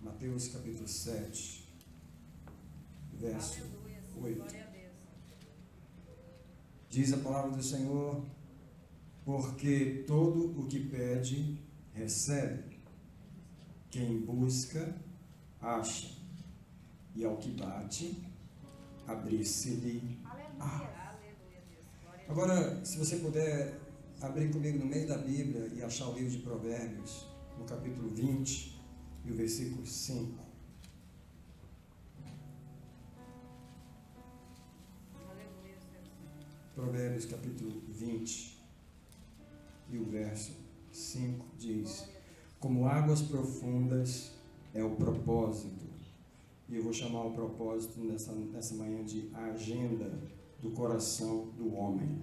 Mateus capítulo 7, verso 8. Diz a palavra do Senhor: porque todo o que pede, recebe. Quem busca, acha. E ao que bate, abrir-se-lhe. Agora, se você puder abrir comigo no meio da Bíblia e achar o livro de Provérbios, no capítulo 20 e o versículo 5. Provérbios capítulo 20 e o verso 5 diz: como águas profundas é o propósito. E eu vou chamar o propósito nessa manhã de a agenda do coração do homem.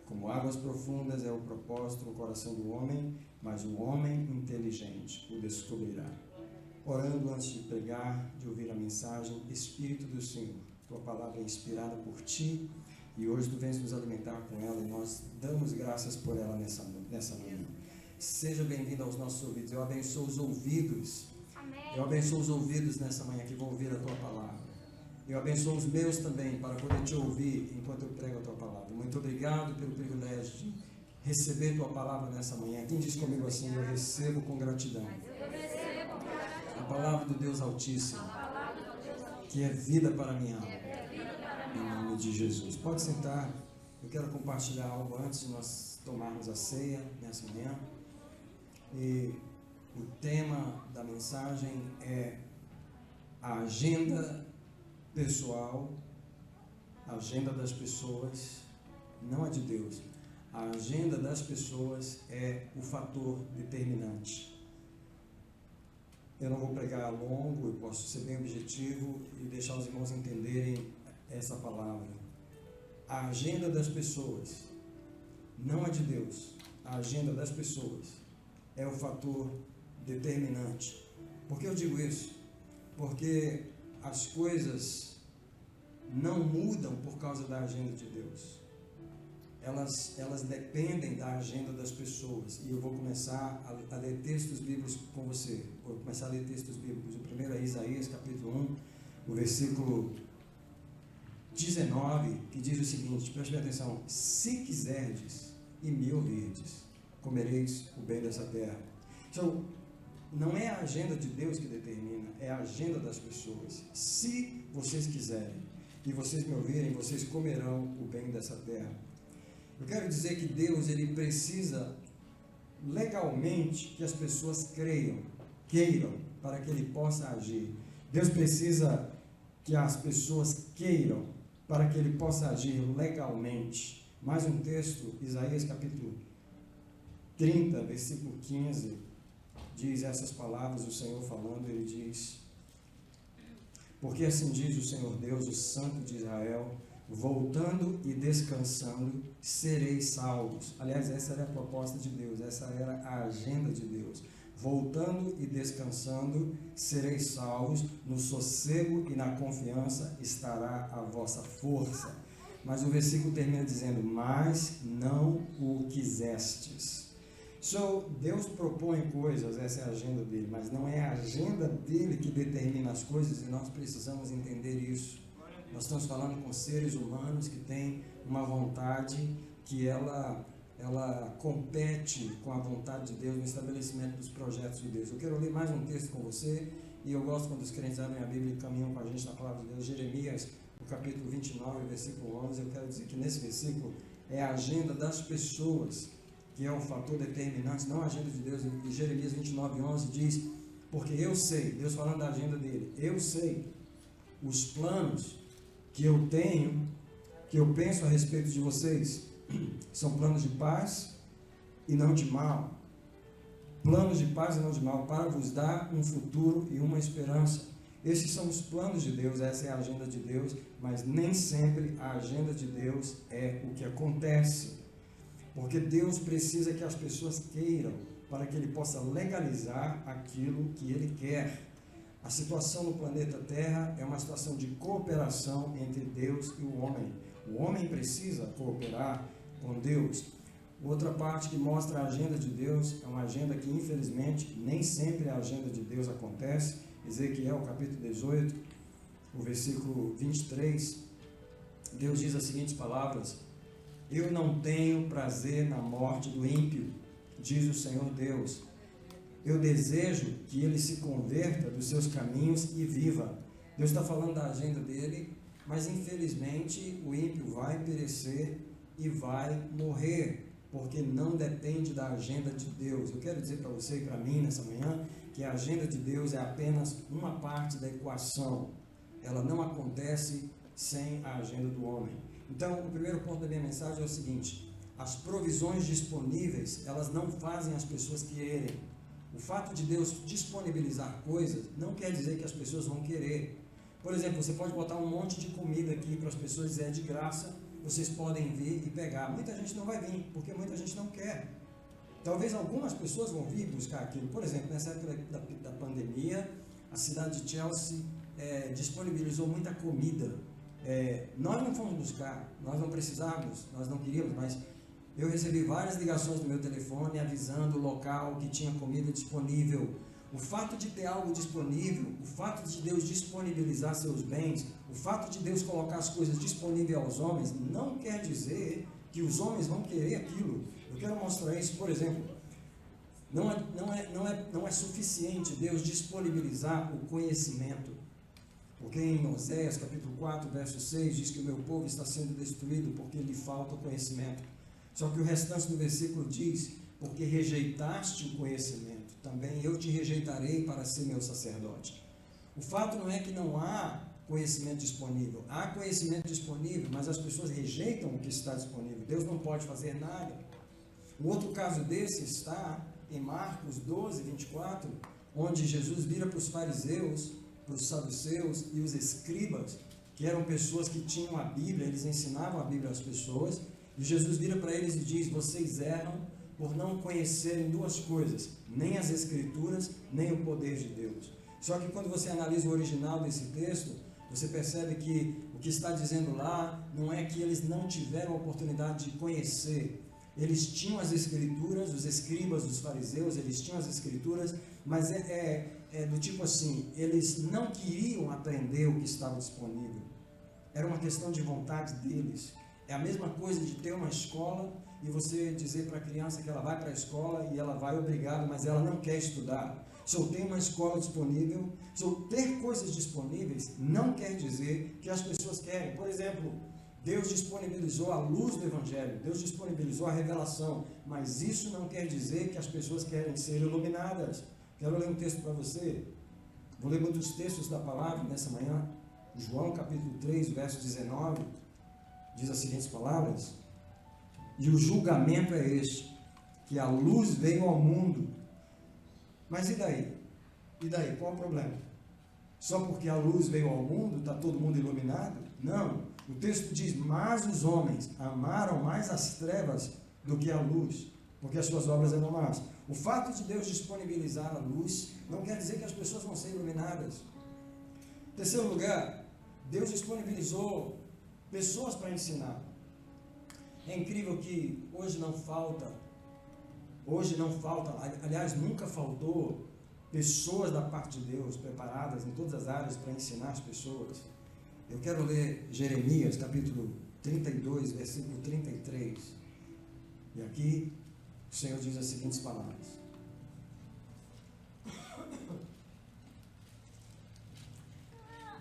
Como águas profundas é o propósito no coração do homem, mas o homem inteligente o descobrirá. Orando antes de pregar, de ouvir a mensagem, Espírito do Senhor, tua palavra é inspirada por ti, e hoje tu vens nos alimentar com ela, e nós damos graças por ela nessa manhã. Seja bem-vindo aos nossos ouvidos. Eu abençoo os ouvidos. Amém. Eu abençoo os ouvidos nessa manhã que vão ouvir a tua palavra. Eu abençoo os meus também, para poder te ouvir enquanto eu prego a tua palavra. Muito obrigado pelo privilégio de receber tua palavra nessa manhã. Quem diz comigo assim: eu recebo com gratidão a palavra do Deus Altíssimo, que é vida para a minha alma. Em nome de Jesus. Pode sentar. Eu quero compartilhar algo antes de nós tomarmos a ceia nessa manhã. E o tema da mensagem é a agenda pessoal, a agenda das pessoas, não a de Deus. A agenda das pessoas é o fator determinante. Eu não vou pregar longo, eu posso ser bem objetivo e deixar os irmãos entenderem essa palavra. A agenda das pessoas, não a de Deus, a agenda das pessoas é o fator determinante. Por que eu digo isso? Porque as coisas não mudam por causa da agenda de Deus. Elas dependem da agenda das pessoas. E eu vou começar a ler textos bíblicos com você. Vou começar a ler textos bíblicos. O primeiro é Isaías capítulo 1, o versículo 19, que diz o seguinte, preste atenção: se quiserdes e me ouvirdes, comereis o bem dessa terra. Então, não é a agenda de Deus que determina, é a agenda das pessoas. Se vocês quiserem e vocês me ouvirem, vocês comerão o bem dessa terra. Eu quero dizer que Deus, ele precisa legalmente que as pessoas queiram, para que ele possa agir. Deus precisa que as pessoas queiram, para que ele possa agir legalmente. Mais um texto, Isaías capítulo 30, versículo 15, diz essas palavras, o Senhor falando, ele diz: porque assim diz o Senhor Deus, o Santo de Israel, voltando e descansando, sereis salvos. Aliás, essa era a proposta de Deus, essa era a agenda de Deus. Voltando e descansando, sereis salvos, no sossego e na confiança estará a vossa força. Mas o versículo termina dizendo: mas não o quisestes. Deus propõe coisas, essa é a agenda dele, mas não é a agenda dele que determina as coisas, e nós precisamos entender isso. Nós estamos falando com seres humanos que têm uma vontade que ela compete com a vontade de Deus no estabelecimento dos projetos de Deus. Eu quero ler mais um texto com você, e eu gosto quando os crentes abrem a Bíblia e caminham com a gente na palavra de Deus. Jeremias, no capítulo 29, versículo 11, eu quero dizer que nesse versículo é a agenda das pessoas que é um fator determinante, não a agenda de Deus. E Jeremias 29, 11 diz: porque eu sei, Deus falando da agenda dele, eu sei os planos que eu tenho, que eu penso a respeito de vocês, são planos de paz e não de mal. Planos de paz e não de mal, para vos dar um futuro e uma esperança. Esses são os planos de Deus, essa é a agenda de Deus, mas nem sempre a agenda de Deus é o que acontece. Porque Deus precisa que as pessoas queiram, para que Ele possa legalizar aquilo que Ele quer. A situação no planeta Terra é uma situação de cooperação entre Deus e o homem. O homem precisa cooperar com Deus. Outra parte que mostra a agenda de Deus é uma agenda que, infelizmente, nem sempre a agenda de Deus acontece, Ezequiel capítulo 18, o versículo 23, Deus diz as seguintes palavras: eu não tenho prazer na morte do ímpio, diz o Senhor Deus. Eu desejo que ele se converta dos seus caminhos e viva. Deus está falando da agenda dele, mas infelizmente o ímpio vai perecer e vai morrer, porque não depende da agenda de Deus. Eu quero dizer para você e para mim nessa manhã que a agenda de Deus é apenas uma parte da equação. Ela não acontece sem a agenda do homem. Então, o primeiro ponto da minha mensagem é o seguinte: as provisões disponíveis, elas não fazem as pessoas quererem. O fato de Deus disponibilizar coisas não quer dizer que as pessoas vão querer. Por exemplo, você pode botar um monte de comida aqui para as pessoas dizer é de graça, vocês podem vir e pegar. Muita gente não vai vir, porque muita gente não quer. Talvez algumas pessoas vão vir buscar aquilo. Por exemplo, nessa época da pandemia, a cidade de Chelsea disponibilizou muita comida. Nós não fomos buscar, nós não precisávamos, nós não queríamos, mas eu recebi várias ligações no meu telefone avisando o local que tinha comida disponível. O fato de ter algo disponível, o fato de Deus disponibilizar seus bens, o fato de Deus colocar as coisas disponíveis aos homens, não quer dizer que os homens vão querer aquilo. Eu quero mostrar isso, por exemplo, não é suficiente Deus disponibilizar o conhecimento. Porque em Oséias capítulo 4, verso 6, diz que o meu povo está sendo destruído porque lhe falta o conhecimento. Só que o restante do versículo diz: porque rejeitaste o conhecimento, também eu te rejeitarei para ser meu sacerdote. O fato não é que não há conhecimento disponível. Há conhecimento disponível, mas as pessoas rejeitam o que está disponível. Deus não pode fazer nada. Um outro caso desse está em Marcos 12, 24, onde Jesus vira para os fariseus, para os saduceus e os escribas, que eram pessoas que tinham a Bíblia, eles ensinavam a Bíblia às pessoas, e Jesus vira para eles e diz: vocês erram por não conhecerem duas coisas, nem as Escrituras, nem o poder de Deus. Só que quando você analisa o original desse texto, você percebe que o que está dizendo lá não é que eles não tiveram a oportunidade de conhecer. Eles tinham as Escrituras, os escribas dos fariseus, eles tinham as Escrituras, mas do tipo assim, eles não queriam aprender o que estava disponível. Era uma questão de vontade deles. É a mesma coisa de ter uma escola e você dizer para a criança que ela vai para a escola e ela vai obrigada, mas ela não quer estudar. Se eu tenho uma escola disponível, se eu ter coisas disponíveis, não quer dizer que as pessoas querem. Por exemplo, Deus disponibilizou a luz do Evangelho, Deus disponibilizou a revelação, mas isso não quer dizer que as pessoas querem ser iluminadas. Quero ler um texto para você. Vou ler muitos textos da palavra nessa manhã. João capítulo 3, verso 19, diz as seguintes palavras: e o julgamento é este, que a luz veio ao mundo. Mas e daí? E daí? Qual é o problema? Só porque a luz veio ao mundo, está todo mundo iluminado? Não. O texto diz: mas os homens amaram mais as trevas do que a luz, porque as suas obras eram más. O fato de Deus disponibilizar a luz não quer dizer que as pessoas vão ser iluminadas. Em terceiro lugar, Deus disponibilizou pessoas para ensinar. É incrível que hoje não falta, aliás, nunca faltou pessoas da parte de Deus preparadas em todas as áreas para ensinar as pessoas. Eu quero ler Jeremias, capítulo 32, versículo 33. E aqui o Senhor diz as seguintes palavras: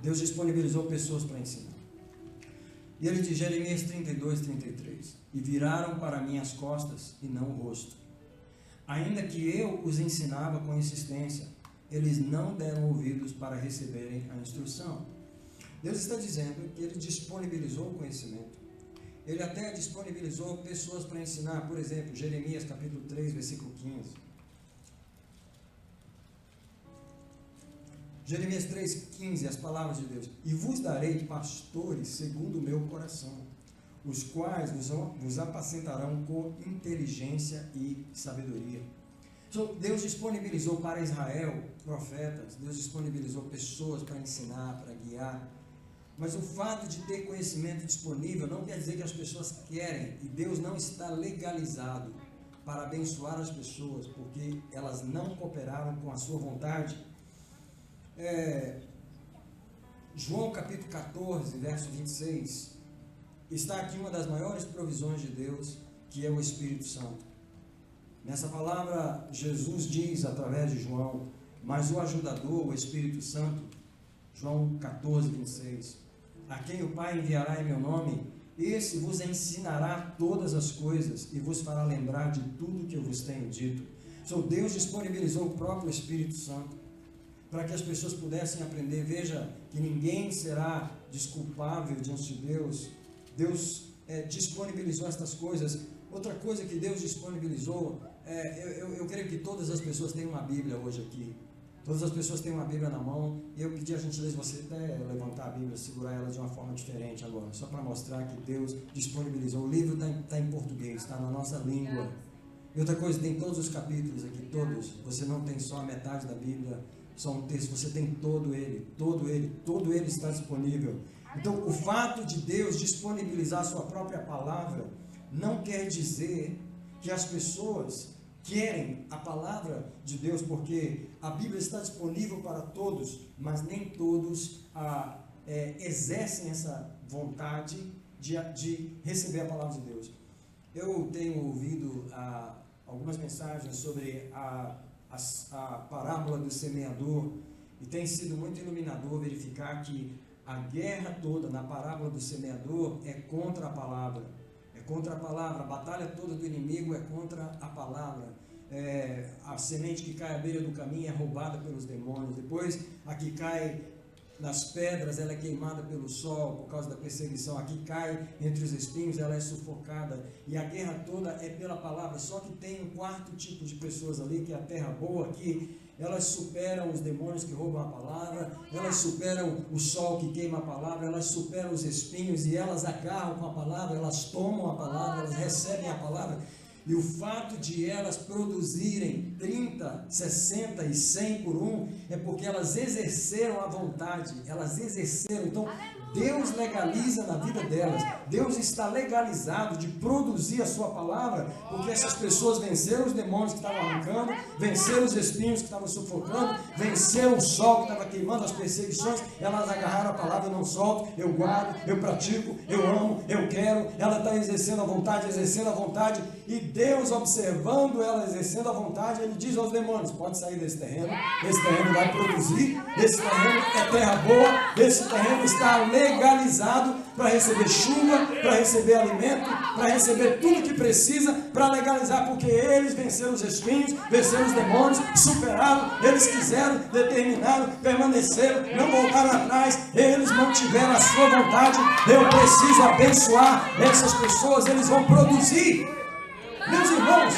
Deus disponibilizou pessoas para ensinar. E ele diz, Jeremias 32, 33: e viraram para mim as costas e não o rosto. Ainda que eu os ensinava com insistência, eles não deram ouvidos para receberem a instrução. Deus está dizendo que ele disponibilizou o conhecimento. Ele até disponibilizou pessoas para ensinar. Por exemplo, Jeremias capítulo 3, versículo 15. Jeremias 3,15, as palavras de Deus: e vos darei pastores segundo o meu coração, os quais vos apacentarão com inteligência e sabedoria. Então, Deus disponibilizou para Israel profetas, Deus disponibilizou pessoas para ensinar, para guiar. Mas o fato de ter conhecimento disponível não quer dizer que as pessoas querem, e Deus não está legalizado para abençoar as pessoas, porque elas não cooperaram com a sua vontade. João capítulo 14, verso 26, está aqui uma das maiores provisões de Deus, que é o Espírito Santo. Nessa palavra, Jesus diz através de João: mas o ajudador, o Espírito Santo, João 14, 26, a quem o Pai enviará em meu nome, esse vos ensinará todas as coisas e vos fará lembrar de tudo que eu vos tenho dito. Então Deus disponibilizou o próprio Espírito Santo para que as pessoas pudessem aprender. Veja que ninguém será desculpável diante de Deus. Deus disponibilizou estas coisas. Outra coisa que Deus disponibilizou, eu creio que todas as pessoas têm uma Bíblia hoje aqui. Todas as pessoas têm uma Bíblia na mão. E eu pedi a gentileza de você até levantar a Bíblia, segurar ela de uma forma diferente agora, só para mostrar que Deus disponibilizou. O livro está em português, está na nossa língua. E outra coisa, tem todos os capítulos aqui, todos. Você não tem só a metade da Bíblia, só um texto, você tem todo ele está disponível. Então, o fato de Deus disponibilizar a sua própria palavra não quer dizer que as pessoas querem a palavra de Deus, porque a Bíblia está disponível para todos, mas nem todos exercem essa vontade de receber a palavra de Deus. Eu tenho ouvido algumas mensagens sobre a parábola do semeador, e tem sido muito iluminador verificar que a guerra toda na parábola do semeador é contra a palavra. Contra a palavra, a batalha toda do inimigo é contra a palavra. A semente que cai à beira do caminho é roubada pelos demônios. Depois, a que cai nas pedras, ela é queimada pelo sol por causa da perseguição. A que cai entre os espinhos, ela é sufocada. E a guerra toda é pela palavra. Só que tem um quarto tipo de pessoas ali, que é a terra boa, que elas superam os demônios que roubam a palavra, elas superam o sol que queima a palavra, elas superam os espinhos e elas agarram com a palavra, elas tomam a palavra, elas recebem a palavra. E o fato de elas produzirem 30, 60 e 100 por um é porque elas exerceram a vontade, elas exerceram. Então, Deus legaliza na vida delas. Deus está legalizado de produzir a sua palavra, porque essas pessoas venceram os demônios que estavam arrancando, venceram os espinhos que estavam sufocando, venceram o sol que estava queimando, as perseguições. Elas agarraram a palavra: eu não solto, eu guardo, eu pratico, eu amo, eu quero. Ela está exercendo a vontade, e Deus, observando ela exercendo a vontade, Ele diz aos demônios: pode sair desse terreno, esse terreno vai produzir, esse terreno é terra boa, esse terreno está legalizado para receber chuva, para receber alimento, para receber tudo que precisa, para legalizar, porque eles venceram os espinhos, venceram os demônios, superaram, eles quiseram, determinaram, permaneceram, não voltaram atrás, eles mantiveram a sua vontade. Eu preciso abençoar essas pessoas, eles vão produzir. Meus irmãos,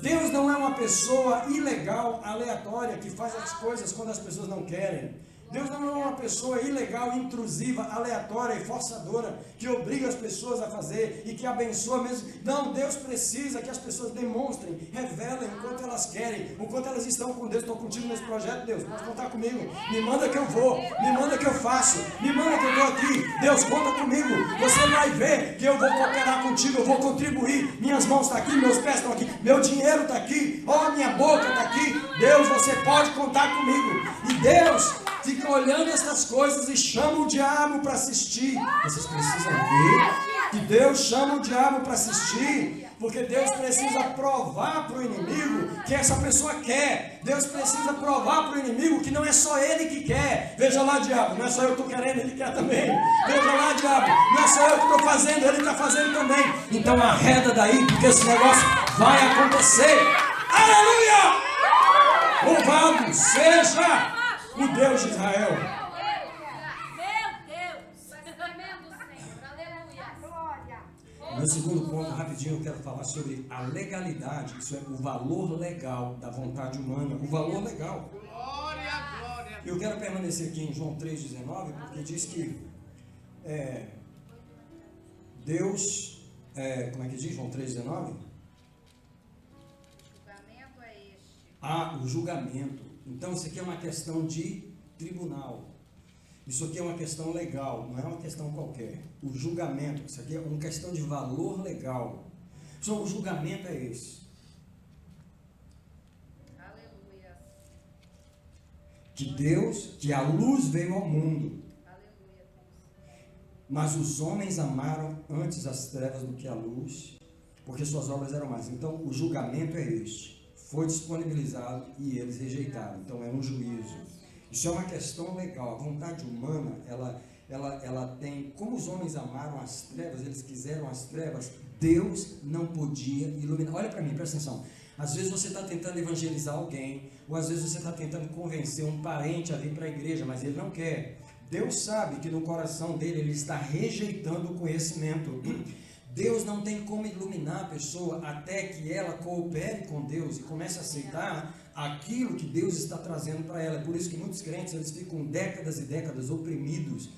Deus não é uma pessoa ilegal, aleatória, que faz as coisas quando as pessoas não querem. Deus não é uma pessoa ilegal, intrusiva, aleatória e forçadora, que obriga as pessoas a fazer e que abençoa mesmo. Não, Deus precisa que as pessoas demonstrem, revelem o quanto elas querem, o quanto elas estão com Deus. Estou contigo nesse projeto, Deus, pode contar comigo. Me manda que eu vou, me manda que eu faço, me manda que eu estou aqui. Deus, conta comigo. Você vai ver que eu vou cooperar contigo, eu vou contribuir. Minhas mãos estão aqui, meus pés estão aqui, meu dinheiro está aqui, minha boca está aqui. Deus, você pode contar comigo. E Deus fica olhando essas coisas e chama o diabo para assistir. Vocês precisam ver que Deus chama o diabo para assistir, porque Deus precisa provar para o inimigo que essa pessoa quer. Deus precisa provar para o inimigo que não é só ele que quer. Veja lá, diabo, não é só eu que estou querendo, ele quer também. Veja lá, diabo, não é só eu que estou fazendo, ele está fazendo também. Então arreda daí, porque esse negócio vai acontecer. Aleluia! Louvado seja o Deus de Israel. Meu Deus! Tremendo, Senhor. Aleluia. Glória. No segundo ponto, rapidinho, eu quero falar sobre a legalidade, isso é o valor legal da vontade humana, o valor legal. Eu quero permanecer aqui em João 3,19, porque diz que Deus, como é que diz João 3,19? O julgamento. Então, isso aqui é uma questão de tribunal. Isso aqui é uma questão legal, não é uma questão qualquer. O julgamento, isso aqui é uma questão de valor legal. Só o julgamento é esse. Aleluia. que a luz veio ao mundo. Mas os homens amaram antes as trevas do que a luz, porque suas obras eram más. Então, o julgamento é este. Foi disponibilizado e eles rejeitaram. Então, é um juízo. Isso é uma questão legal. A vontade humana, ela tem... Como os homens amaram as trevas, eles quiseram as trevas, Deus não podia iluminar. Olha para mim, presta atenção. Às vezes você está tentando evangelizar alguém, ou às vezes você está tentando convencer um parente a vir para a igreja, mas ele não quer. Deus sabe que no coração dele ele está rejeitando o conhecimento. Deus não tem como iluminar a pessoa até que ela coopere com Deus e comece a aceitar aquilo que Deus está trazendo para ela. É por isso que muitos crentes eles ficam décadas e décadas oprimidos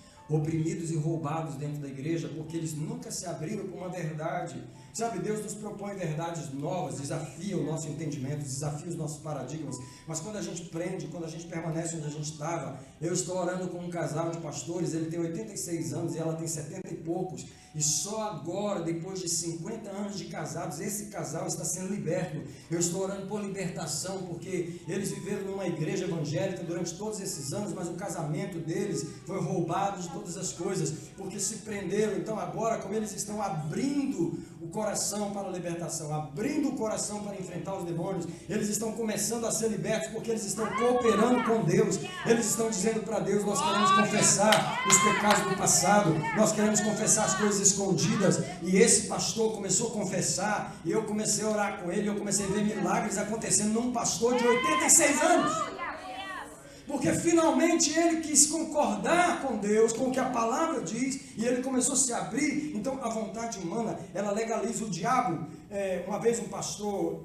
e roubados dentro da igreja, porque eles nunca se abriram para uma verdade. Sabe, Deus nos propõe verdades novas, desafia o nosso entendimento, desafia os nossos paradigmas, mas quando a gente prende, quando a gente permanece onde a gente estava, eu estou orando com um casal de pastores, ele tem 86 anos e ela tem 70 e poucos, e só agora, depois de 50 anos de casados, esse casal está sendo liberto. Eu estou orando por libertação, porque eles viveram numa igreja evangélica durante todos esses anos, mas o casamento deles foi roubado de todas as coisas, porque se prenderam. Então agora, como eles estão abrindo o coração para a libertação, abrindo o coração para enfrentar os demônios, eles estão começando a ser libertos, porque eles estão cooperando com Deus. Eles estão dizendo para Deus: nós queremos confessar os pecados do passado, nós queremos confessar as coisas escondidas. E esse pastor começou a confessar, e eu comecei a orar com ele, eu comecei a ver milagres acontecendo num pastor de 86 anos. Porque finalmente ele quis concordar com Deus, com o que a palavra diz, e ele começou a se abrir. Então a vontade humana, ela legaliza o diabo. Uma vez um pastor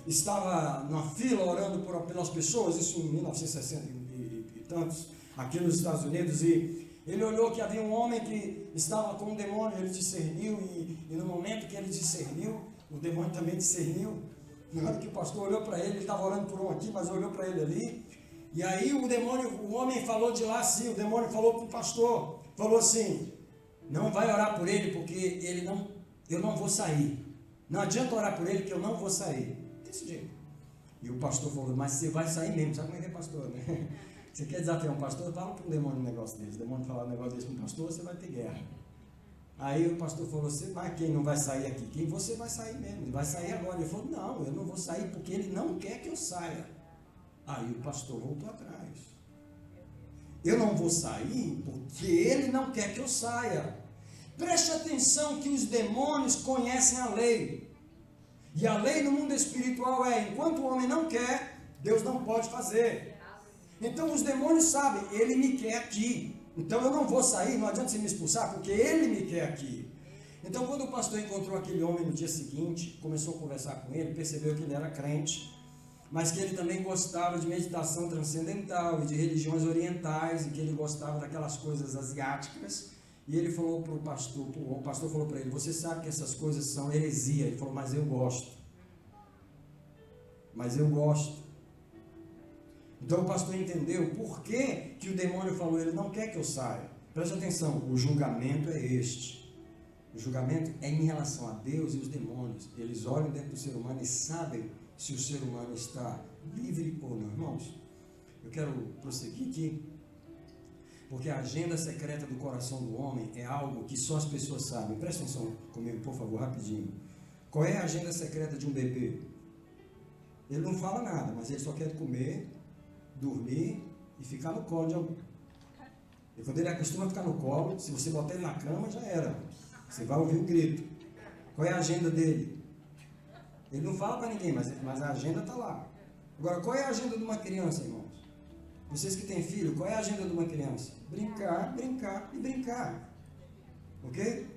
estava numa fila orando pelas pessoas, isso em 1960 e tantos, aqui nos Estados Unidos, e ele olhou que havia um homem que estava com um demônio, ele discerniu, e no momento que ele discerniu, o demônio também discerniu. Na hora que o pastor olhou para ele estava orando por um aqui, mas olhou para ele ali. E aí o homem falou de lá assim, o demônio falou para o pastor, falou assim: não vai orar por ele, porque eu não vou sair. Não adianta orar por ele, que eu não vou sair. Desse jeito. E o pastor falou: mas você vai sair mesmo. Sabe como é que é pastor, né? Você quer desafiar um pastor? Fala para um demônio um negócio desse. O demônio falar um negócio desse para um pastor, você vai ter guerra. Aí o pastor falou: mas quem não vai sair aqui? Quem você vai sair mesmo? Ele vai sair agora. Ele falou: não, eu não vou sair porque ele não quer que eu saia. Aí o pastor voltou atrás. Eu não vou sair porque ele não quer que eu saia. Preste atenção que os demônios conhecem a lei. E a lei no mundo espiritual é: enquanto o homem não quer, Deus não pode fazer. Então os demônios sabem: ele me quer aqui. Então eu não vou sair, não adianta você me expulsar, porque ele me quer aqui. Então quando o pastor encontrou aquele homem no dia seguinte, começou a conversar com ele, percebeu que ele era crente, mas que ele também gostava de meditação transcendental e de religiões orientais, e que ele gostava daquelas coisas asiáticas. E ele falou para o pastor falou para ele: você sabe que essas coisas são heresia? Ele falou: mas eu gosto. Então o pastor entendeu por que o demônio falou: ele não quer que eu saia. Preste atenção, o julgamento é este. O julgamento é em relação a Deus e os demônios. Eles olham dentro do ser humano e sabem se o ser humano está livre ou não. Irmãos, eu quero prosseguir aqui, porque a agenda secreta do coração do homem é algo que só as pessoas sabem. Presta atenção comigo, por favor, rapidinho. Qual é a agenda secreta de um bebê? Ele não fala nada, mas ele só quer comer, dormir e ficar no colo de alguém. E quando ele acostuma a ficar no colo, se você botar ele na cama, já era. Você vai ouvir o grito. Qual é a agenda dele? Ele não fala para ninguém, mas a agenda está lá. Agora, qual é a agenda de uma criança, irmãos? Vocês que têm filho, qual é a agenda de uma criança? Brincar, brincar e brincar. Ok?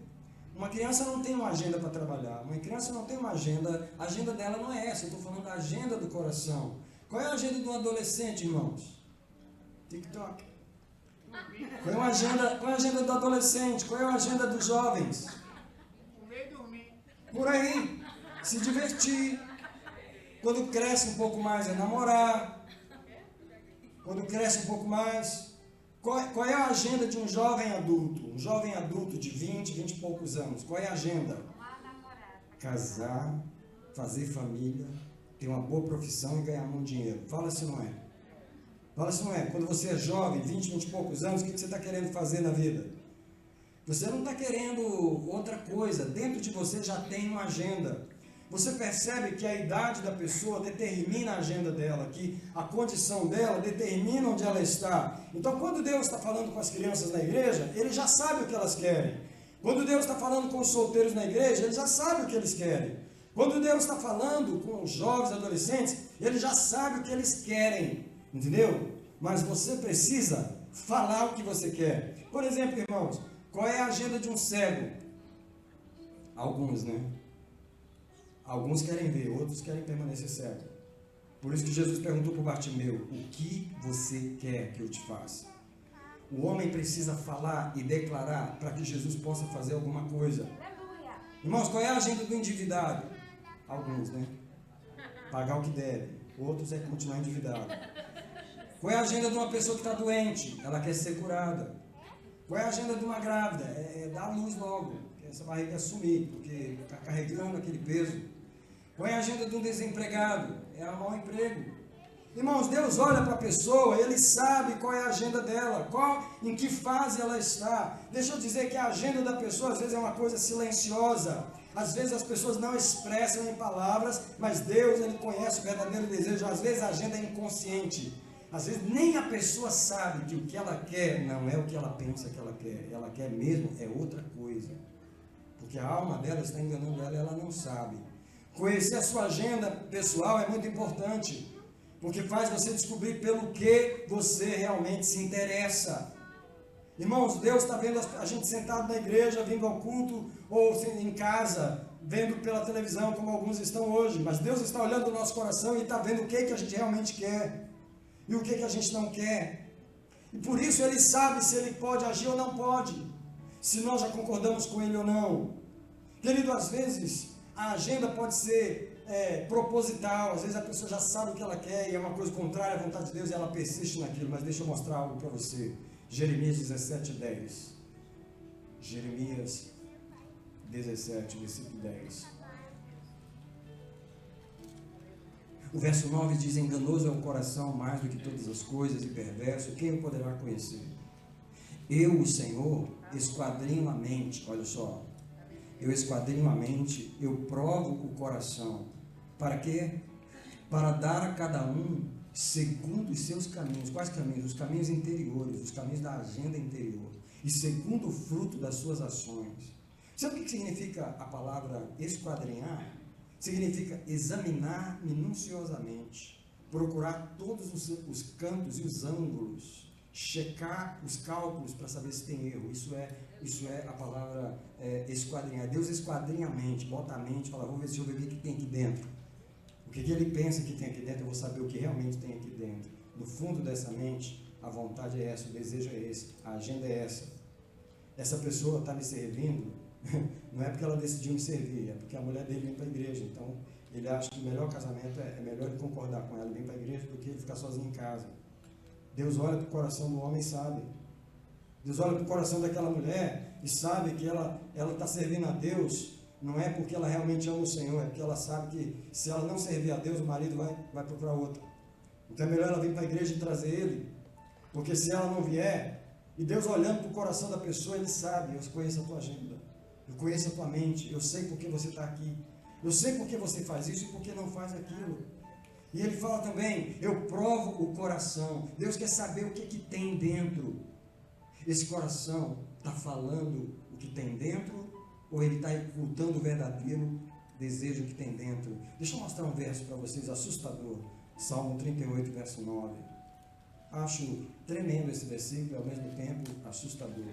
Uma criança não tem uma agenda para trabalhar. Uma criança não tem uma agenda. A agenda dela não é essa. Eu estou falando da agenda do coração. Qual é a agenda de um adolescente, irmãos? TikTok. Qual é a agenda do adolescente? Qual é a agenda dos jovens? Comer e dormir. Por aí. Se divertir. Quando cresce um pouco mais é namorar. Quando cresce um pouco mais. Qual é a agenda de um jovem adulto? Um jovem adulto de 20 e poucos anos. Qual é a agenda? Casar, fazer família, ter uma boa profissão e ganhar muito dinheiro. Fala se não é. Fala se não é. Quando você é jovem, 20 e poucos anos, o que você está querendo fazer na vida? Você não está querendo outra coisa. Dentro de você já tem uma agenda. Você percebe que a idade da pessoa determina a agenda dela, que a condição dela determina onde ela está. Então, quando Deus está falando com as crianças na igreja, Ele já sabe o que elas querem. Quando Deus está falando com os solteiros na igreja, Ele já sabe o que eles querem. Quando Deus está falando com os jovens, adolescentes, Ele já sabe o que eles querem. Entendeu? Mas você precisa falar o que você quer. Por exemplo, irmãos, qual é a agenda de um cego? Alguns, né? Alguns querem ver, outros querem permanecer cego. Por isso que Jesus perguntou para Bartimeu: o que você quer que eu te faça? O homem precisa falar e declarar para que Jesus possa fazer alguma coisa. Irmãos, qual é a agenda do endividado? Alguns, né? Pagar o que deve. Outros é continuar endividado. Qual é a agenda de uma pessoa que está doente? Ela quer ser curada. Qual é a agenda de uma grávida? É dar a luz logo. Essa barriga é sumir, porque está carregando aquele peso. Qual é a agenda de um desempregado? É arrumar um emprego. Irmãos, Deus olha para a pessoa, Ele sabe qual é a agenda dela, em que fase ela está. Deixa eu dizer que a agenda da pessoa às vezes é uma coisa silenciosa. Às vezes as pessoas não expressam em palavras, mas Deus, Ele conhece o verdadeiro desejo. Às vezes a agenda é inconsciente. Às vezes nem a pessoa sabe que o que ela quer não é o que ela pensa que ela quer. Ela quer mesmo é outra coisa. Porque a alma dela está enganando ela e ela não sabe. Conhecer a sua agenda pessoal é muito importante, porque faz você descobrir pelo que você realmente se interessa. Irmãos, Deus está vendo a gente sentado na igreja, vindo ao culto, ou em casa, vendo pela televisão, como alguns estão hoje, mas Deus está olhando o nosso coração e está vendo o que a gente realmente quer, e o que a gente não quer. E por isso Ele sabe se Ele pode agir ou não pode, se nós já concordamos com Ele ou não. Querido, às vezes a agenda pode ser proposital, às vezes a pessoa já sabe o que ela quer e é uma coisa contrária à vontade de Deus e ela persiste naquilo, mas deixa eu mostrar algo para você. Jeremias 17:10. Jeremias 17, versículo 10. O verso 9 diz: enganoso é o coração mais do que todas as coisas e perverso, quem o poderá conhecer? Eu, o Senhor, esquadrinho a mente. Olha só, eu esquadrinho a mente, eu provo o coração. Para quê? Para dar a cada um segundo os seus caminhos. Quais caminhos? Os caminhos interiores, os caminhos da agenda interior. E segundo o fruto das suas ações. Sabe o que significa a palavra esquadrinhar? Significa examinar minuciosamente, procurar todos os cantos e os ângulos, checar os cálculos para saber se tem erro. Isso é a palavra esquadrinhar. Deus esquadrinha a mente, bota a mente e fala: vou ver se eu ver o que tem aqui dentro. O que Ele pensa que tem aqui dentro, eu vou saber o que realmente tem aqui dentro. No fundo dessa mente, a vontade é essa, o desejo é esse, a agenda é essa. Essa pessoa está me servindo, não é porque ela decidiu me servir, é porque a mulher dele vem para a igreja. Então, ele acha que o melhor casamento é melhor ele concordar com ela e vir para a igreja do que ele ficar sozinho em casa. Deus olha para o coração do homem e sabe. Deus olha para o coração daquela mulher e sabe que ela está servindo a Deus. Não é porque ela realmente ama o Senhor, é porque ela sabe que se ela não servir a Deus, o marido vai procurar outra. Então é melhor ela vir para a igreja e trazer ele, porque se ela não vier, e Deus olhando para o coração da pessoa, Ele sabe: eu conheço a tua agenda, eu conheço a tua mente, eu sei por que você está aqui, eu sei por que você faz isso e por que não faz aquilo. E Ele fala também: eu provo o coração. Deus quer saber o que tem dentro. Esse coração está falando o que tem dentro, ou ele está ocultando o verdadeiro desejo que tem dentro? Deixa eu mostrar um verso para vocês assustador. Salmo 38, verso 9. Acho tremendo esse versículo e ao mesmo tempo assustador.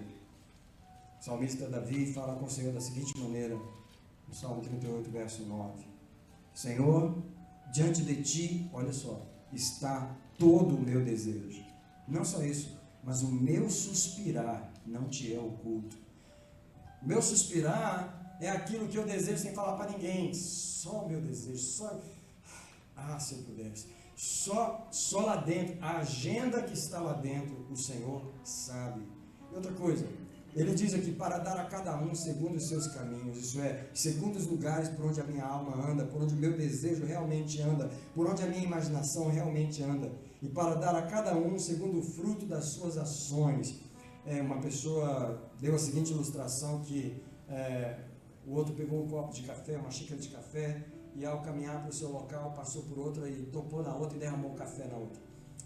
O salmista Davi fala com o Senhor da seguinte maneira, no Salmo 38, verso 9. Senhor, diante de ti, olha só, está todo o meu desejo. Não só isso, mas o meu suspirar não te é oculto. O meu suspirar é aquilo que eu desejo sem falar para ninguém. Só o meu desejo, só... se eu pudesse. Só lá dentro, a agenda que está lá dentro, o Senhor sabe. E outra coisa, Ele diz aqui: para dar a cada um segundo os seus caminhos, isso é, segundo os lugares por onde a minha alma anda, por onde o meu desejo realmente anda, por onde a minha imaginação realmente anda. e para dar a cada um segundo o fruto das suas ações. Uma pessoa deu a seguinte ilustração que o outro pegou um copo de café, uma xícara de café, e ao caminhar para o seu local, passou por outra e topou na outra e derramou café na outra.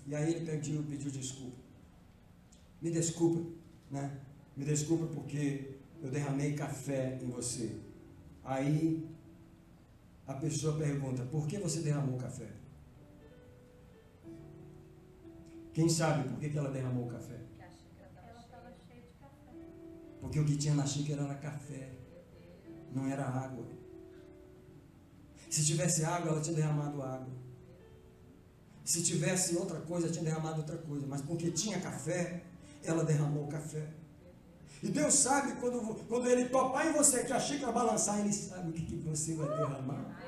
E aí ele pediu desculpa. Me desculpa, né? Me desculpa porque eu derramei café em você. Aí a pessoa pergunta, por que você derramou café? Quem sabe por que ela derramou o café? Ela estava cheia de café. Porque o que tinha na xícara era café, não era água. Se tivesse água, ela tinha derramado água. Se tivesse outra coisa, tinha derramado outra coisa. Mas porque tinha café, ela derramou o café. E Deus sabe, quando Ele topar em você, que a xícara balançar, Ele sabe o que você vai derramar.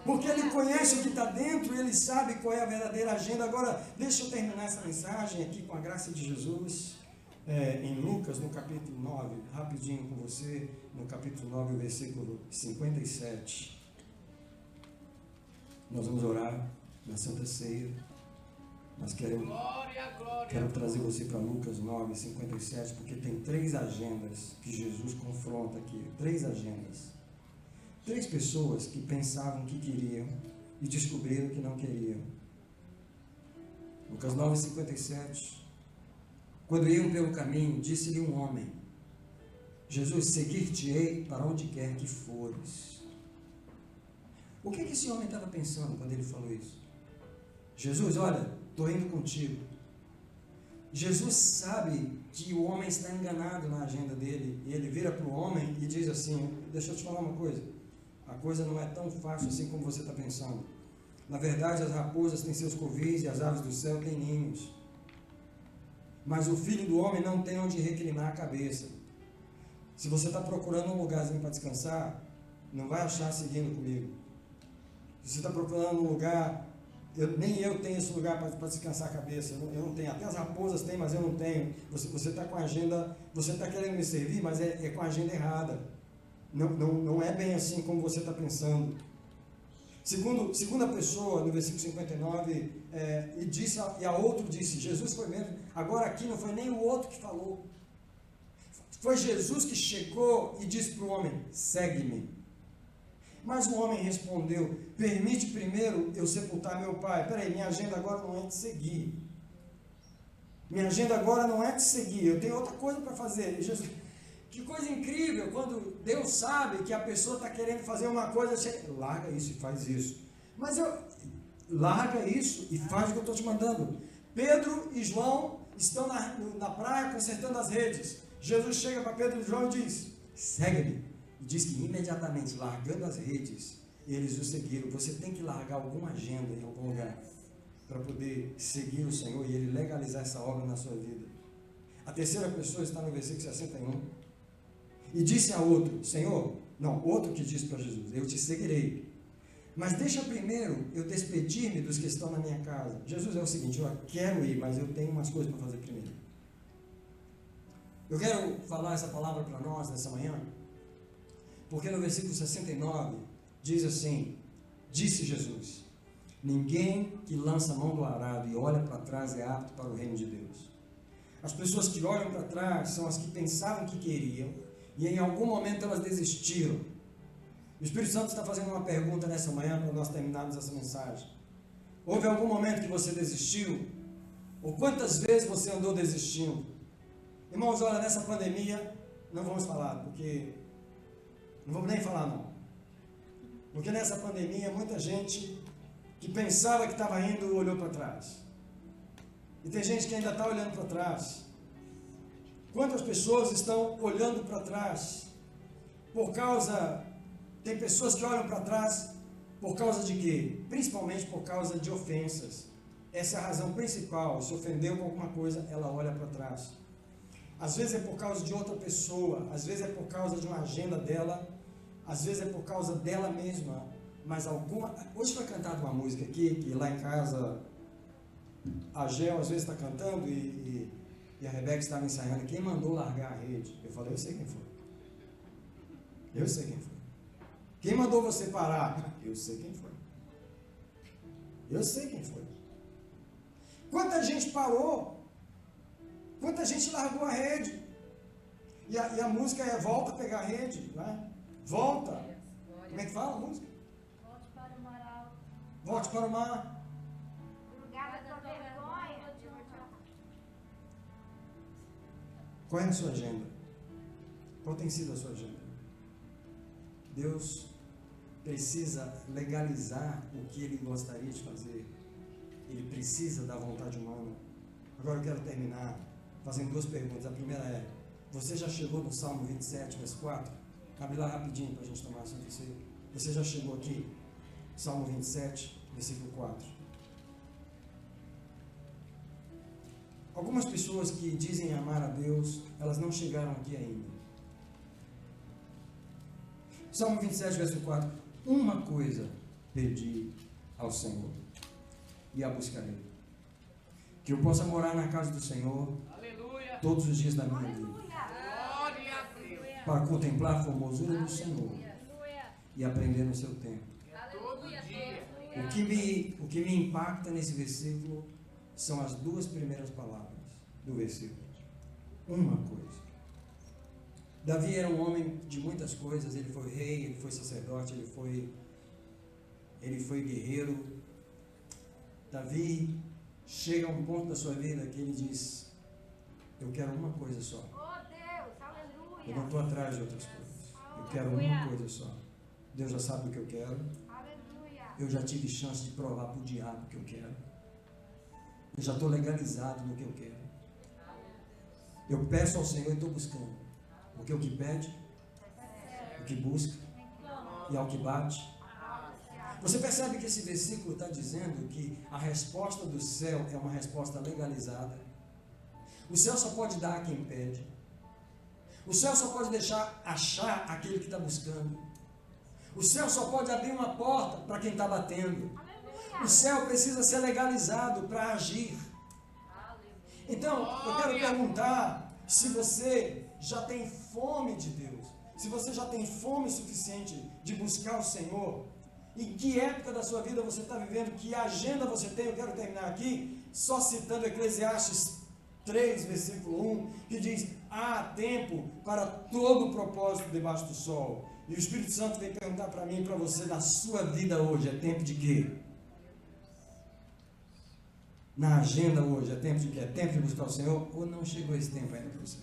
Porque Ele conhece o que está dentro, Ele sabe qual é a verdadeira agenda. Agora, deixa eu terminar essa mensagem aqui com a graça de Jesus, em Lucas, no capítulo 9, rapidinho com você, no capítulo 9, o versículo 57. Nós vamos orar na Santa Ceia, mas quero trazer você para Lucas 9, 57, porque tem 3 agendas que Jesus confronta aqui, 3 agendas. 3 pessoas que pensavam que queriam e descobriram que não queriam. Lucas 9, 57. Quando iam pelo caminho, disse-lhe um homem, Jesus, seguir-te-ei para onde quer que fores. O que esse homem estava pensando quando ele falou isso? Jesus, olha, estou indo contigo. Jesus sabe que o homem está enganado na agenda dele, e ele vira para o homem e diz assim, deixa eu te falar uma coisa, a coisa não é tão fácil assim como você está pensando. Na verdade, as raposas têm seus covis e as aves do céu têm ninhos. Mas o Filho do Homem não tem onde reclinar a cabeça. Se você está procurando um lugarzinho para descansar, não vai achar seguindo comigo. Se você está procurando um lugar, nem eu tenho esse lugar para descansar a cabeça, eu não tenho. Até as raposas têm, mas eu não tenho. Você está com a agenda, você está querendo me servir, mas é com a agenda errada. Não é bem assim como você está pensando. Segunda pessoa, no versículo 59, e a outro disse, Jesus foi mesmo, agora aqui não foi nem o outro que falou. Foi Jesus que chegou e disse para o homem, segue-me. Mas o homem respondeu, permite primeiro eu sepultar meu pai. Peraí, minha agenda agora não é te seguir. Minha agenda agora não é te seguir, eu tenho outra coisa para fazer. E Jesus, que coisa incrível, quando Deus sabe que a pessoa está querendo fazer uma coisa, larga isso e faz isso. Mas larga isso e faz o que eu estou te mandando. Pedro e João estão na praia consertando as redes. Jesus chega para Pedro e João e diz, segue-me. E diz que imediatamente, largando as redes, eles o seguiram. Você tem que largar alguma agenda em algum lugar para poder seguir o Senhor e Ele legalizar essa obra na sua vida. A terceira pessoa está no versículo 61. E disse a outro, Senhor, outro que disse para Jesus, eu te seguirei. Mas deixa primeiro eu despedir-me dos que estão na minha casa. Jesus, é o seguinte, eu quero ir, mas eu tenho umas coisas para fazer primeiro. Eu quero falar essa palavra para nós nessa manhã, porque no versículo 69 diz assim, disse Jesus, ninguém que lança a mão do arado e olha para trás é apto para o reino de Deus. As pessoas que olham para trás são as que pensavam que queriam e em algum momento elas desistiram. O Espírito Santo está fazendo uma pergunta nessa manhã para nós terminarmos essa mensagem. Houve algum momento que você desistiu? Ou quantas vezes você andou desistindo? Irmãos, olha, nessa pandemia, não vamos falar, porque não vamos nem falar não. Porque nessa pandemia, muita gente que pensava que estava indo, olhou para trás. E tem gente que ainda está olhando para trás. Quantas pessoas estão olhando para trás? Tem pessoas que olham para trás por causa de quê? Principalmente por causa de ofensas. Essa é a razão principal. Se ofendeu com alguma coisa, ela olha para trás. Às vezes é por causa de outra pessoa, às vezes é por causa de uma agenda dela, às vezes é por causa dela mesma, mas hoje foi cantada uma música aqui, que lá em casa a Gel às vezes está cantando e a Rebeca estava ensaiando, quem mandou largar a rede? Eu falei, eu sei quem foi. Eu sei quem foi. Quem mandou você parar? Eu sei quem foi. Eu sei quem foi. Quanta gente parou? Quanta gente largou a rede? E a música é volta a pegar a rede, né? Volta. Como é que fala a música? Volte para o mar alto. Volte para o mar. O lugar da tua vergonha. Qual é a sua agenda? Qual tem sido a sua agenda? Deus precisa legalizar o que Ele gostaria de fazer. Ele precisa da vontade humana. Agora eu quero terminar fazendo duas perguntas. A primeira é: você já chegou no Salmo 27, verso 4? Abre lá rapidinho para a gente tomar assunto disso aí. Você já chegou aqui? Salmo 27, versículo 4. Algumas pessoas que dizem amar a Deus, elas não chegaram aqui ainda. Salmo 27, verso 4. Uma coisa pedi ao Senhor, e a buscarei: que eu possa morar na casa do Senhor Aleluia. todos os dias da minha vida, Glória a Deus. para contemplar a formosura do Senhor e aprender no seu tempo. Todo dia. O que me impacta nesse versículo são as duas primeiras palavras do versículo. Uma coisa. Davi era um homem de muitas coisas. Ele foi rei, ele foi sacerdote, ele foi guerreiro. Davi chega a um ponto da sua vida que ele diz: eu quero uma coisa só. Oh Deus, aleluia. Eu não estou atrás de outras coisas. Eu quero uma coisa só. Deus já sabe o que eu quero. Aleluia. Eu já tive chance de provar para o diabo o que eu quero. Eu já estou legalizado no que eu quero. Eu peço ao Senhor e estou buscando. Porque o que pede, o que busca e ao que bate. Você percebe que esse versículo está dizendo que a resposta do céu é uma resposta legalizada. O céu só pode dar a quem pede. O céu só pode deixar achar aquele que está buscando. O céu só pode abrir uma porta para quem está batendo. O céu precisa ser legalizado para agir. Então, eu quero perguntar se você já tem fome de Deus, se você já tem fome suficiente de buscar o Senhor. Em que época da sua vida você está vivendo? Que agenda você tem? Eu quero terminar aqui só citando Eclesiastes 3, versículo 1, que diz: há tempo para todo o propósito debaixo do sol. E o Espírito Santo vem perguntar para mim e para você: na sua vida hoje é tempo de quê? Na agenda hoje é tempo de quê? É tempo de buscar o Senhor? Ou não chegou esse tempo ainda para você?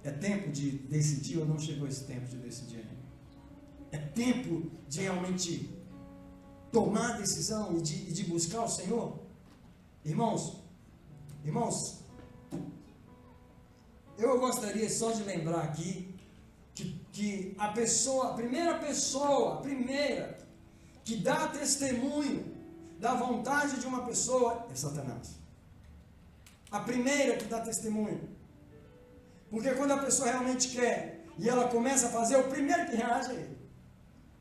É tempo de decidir ou não chegou esse tempo de decidir ainda? É tempo de realmente tomar a decisão e de buscar o Senhor? Irmãos, eu gostaria só de lembrar aqui que a primeira pessoa que dá testemunho da vontade de uma pessoa é Satanás. A primeira que dá testemunho. Porque quando a pessoa realmente quer e ela começa a fazer, o primeiro que reage é ele.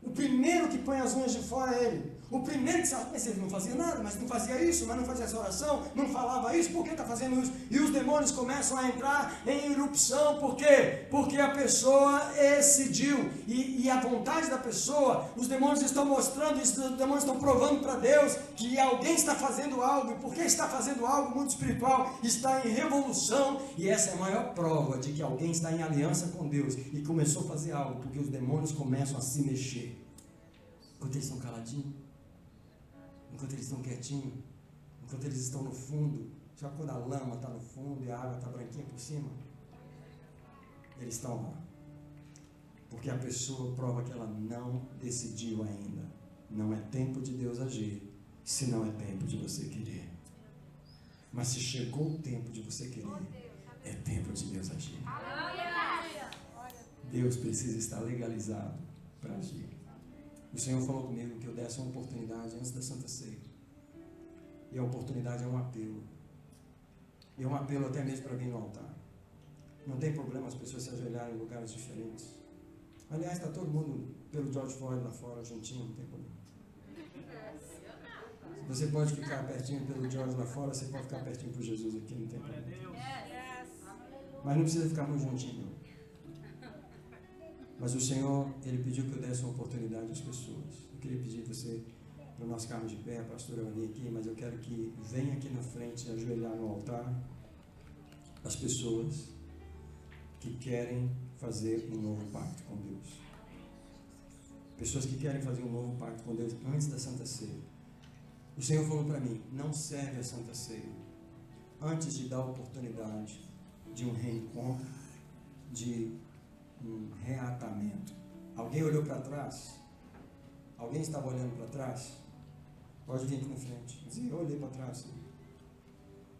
O primeiro que põe as unhas de fora é ele. O primeiro que sabe, mas ele não fazia nada, mas não fazia isso, mas não fazia essa oração, não falava isso, por que está fazendo isso? E os demônios começam a entrar em erupção, por quê? Porque a pessoa decidiu, e a vontade da pessoa, os demônios estão mostrando, os demônios estão provando para Deus que alguém está fazendo algo, e porque está fazendo algo muito espiritual, está em revolução, e essa é a maior prova de que alguém está em aliança com Deus, e começou a fazer algo, porque os demônios começam a se mexer, enquanto eles estão caladinhos, enquanto eles estão quietinhos, enquanto eles estão no fundo. Sabe quando a lama está no fundo e a água está branquinha por cima? Eles estão lá. Porque a pessoa prova que ela não decidiu ainda. Não é tempo de Deus agir, se não é tempo de você querer. Mas se chegou o tempo de você querer, é tempo de Deus agir. Deus precisa estar legalizado para agir. O Senhor falou comigo que eu desse uma oportunidade antes da Santa Ceia. E a oportunidade é um apelo. E é um apelo até mesmo para vir no altar. Não tem problema as pessoas se ajoelharem em lugares diferentes. Aliás, está todo mundo pelo George Floyd lá fora, juntinho, não tem problema. Você pode ficar pertinho pelo George lá fora, você pode ficar pertinho por Jesus aqui, não tem problema. Mas não precisa ficar muito juntinho, não. Mas o Senhor, Ele pediu que eu desse uma oportunidade às pessoas. Eu queria pedir que você para nós ficarmos de pé, a pastora Euni aqui, mas eu quero que venha aqui na frente, ajoelhar no altar, as pessoas que querem fazer um novo pacto com Deus. Pessoas que querem fazer um novo pacto com Deus antes da Santa Ceia. O Senhor falou para mim, não serve a Santa Ceia antes de dar a oportunidade de um reencontro, de um reatamento. Alguém olhou para trás? Alguém estava olhando para trás? Pode vir aqui na frente. Sim, eu olhei para trás. Sim.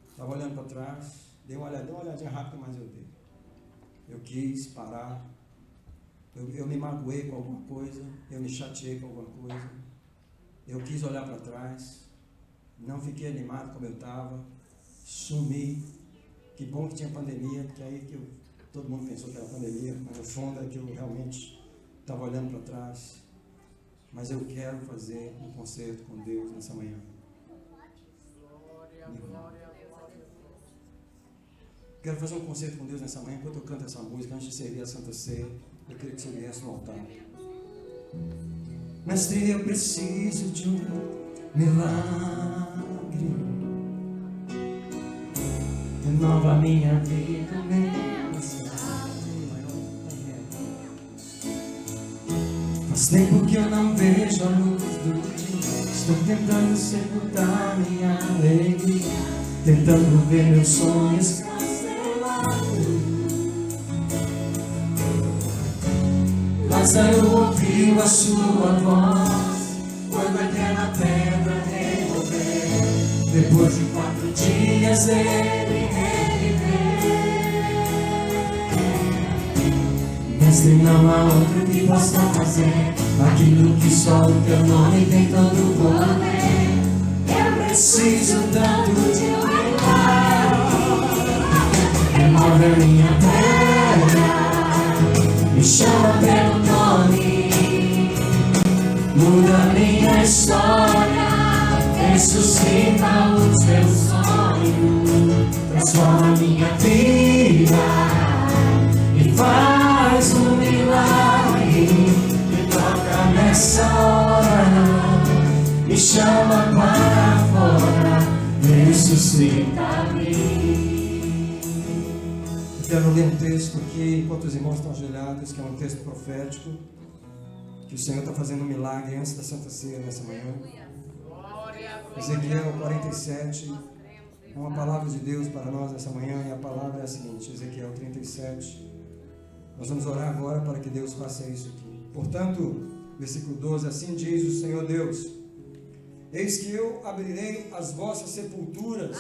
Estava olhando para trás, dei uma olhadinha rápida, mas eu dei. Eu quis parar. Eu me magoei com alguma coisa. Eu me chateei com alguma coisa. Eu quis olhar para trás. Não fiquei animado como eu estava. Sumi. Que bom que tinha pandemia, porque aí que todo mundo pensou que era pandemia, mas no fundo é que eu realmente estava olhando para trás. Mas eu quero fazer um concerto com Deus nessa manhã. Quero fazer um concerto com Deus nessa manhã. Enquanto eu canto essa música, antes de servir a Santa Ceia, eu queria que você viesse no altar. Mestre, eu preciso de um milagre. Renova minha vida, faz tempo que eu não vejo a luz do dia. Estou tentando sepultar minha alegria, tentando ver meus sonhos cancelados. Lázaro ouviu a sua voz quando aquela pedra removeu. Depois de 4 dias ele reviveu. Mestre, não há outro que possa fazer aquilo que só o teu nome tem todo o poder. Eu preciso tanto de um milagre. Remove a minha terra, me chama pelo nome, muda minha história, ressuscita os teus sonhos, transforma minha vida e faz um milagre. Me toca nessa hora, me chama para fora, ressuscita-me. Eu quero ler um texto aqui, enquanto os irmãos estão ajoelhados, que é um texto profético, que o Senhor está fazendo um milagre antes da Santa Ceia nessa manhã. Ezequiel 47, é uma palavra de Deus para nós nessa manhã, e a palavra é a seguinte, Ezequiel 37. Nós vamos orar agora para que Deus faça isso aqui. Portanto, versículo 12, assim diz o Senhor Deus: eis que eu abrirei as vossas sepulturas,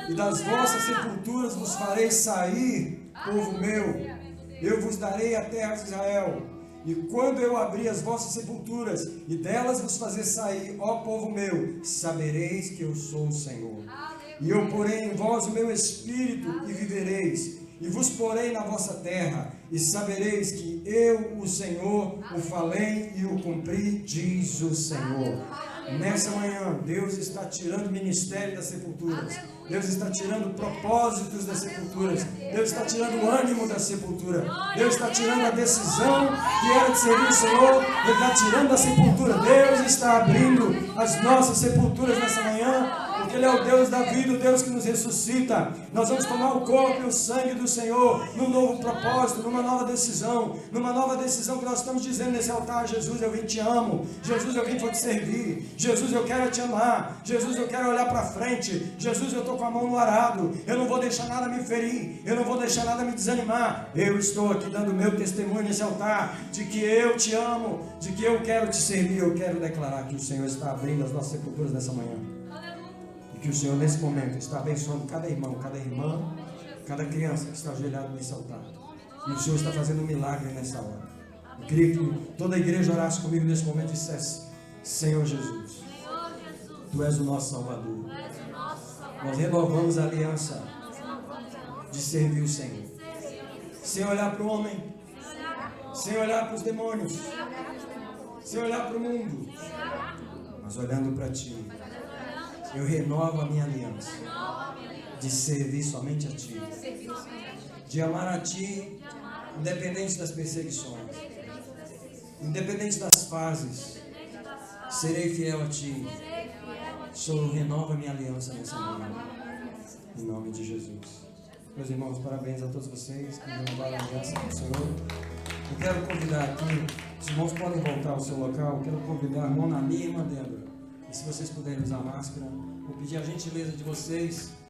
e das vossas sepulturas vos farei sair, povo meu. Eu vos darei a terra de Israel. E quando eu abrir as vossas sepulturas, e delas vos fazer sair, ó povo meu, sabereis que eu sou o Senhor. E eu porei em vós o meu espírito, e vivereis. E vos porei na vossa terra, e sabereis que eu, o Senhor, o falei e o cumpri, diz o Senhor. Nessa manhã, Deus está tirando o ministério das sepulturas. Deus está tirando propósitos das sepulturas. Deus está tirando o ânimo da sepultura. Deus está tirando a decisão que era de servir o Senhor. Ele está tirando a sepultura. Deus está abrindo as nossas sepulturas nessa manhã, porque Ele é o Deus da vida, o Deus que nos ressuscita. Nós vamos tomar o corpo e o sangue do Senhor num novo propósito, numa nova decisão que nós estamos dizendo nesse altar: Jesus, eu vim te amo. Jesus, eu vim para te servir. Jesus, eu quero te amar. Jesus, eu quero olhar para frente. Jesus, eu estou com a mão no arado. Eu não vou deixar nada me ferir. Eu não vou deixar nada me desanimar. Eu estou aqui dando o meu testemunho nesse altar de que eu te amo, de que eu quero te servir. Eu quero declarar que o Senhor está abrindo as nossas sepulturas nessa manhã. E que o Senhor nesse momento está abençoando cada irmão, cada irmã, cada criança que está ajoelhada nesse altar. E o Senhor está fazendo um milagre nessa hora. Eu queria que toda a igreja orasse comigo nesse momento e dissesse: Senhor Jesus, Tu és o nosso Salvador. Nós renovamos a aliança de servir o Senhor, sem olhar para o homem, sem olhar para os demônios, sem olhar para o mundo, mas olhando para Ti. Eu renovo a minha aliança de servir somente a Ti, de amar a Ti, independente das perseguições, independente das fases, Serei fiel a Ti. Serei fiel a Ti. Senhor, renova minha aliança nessa manhã. Em nome de Jesus. Meus irmãos, parabéns a todos vocês que renovaram a aliança com o Senhor. Eu quero convidar aqui, os irmãos podem voltar ao seu local. Eu quero convidar a irmã Nami e a irmã Débora. E se vocês puderem usar máscara, vou pedir a gentileza de vocês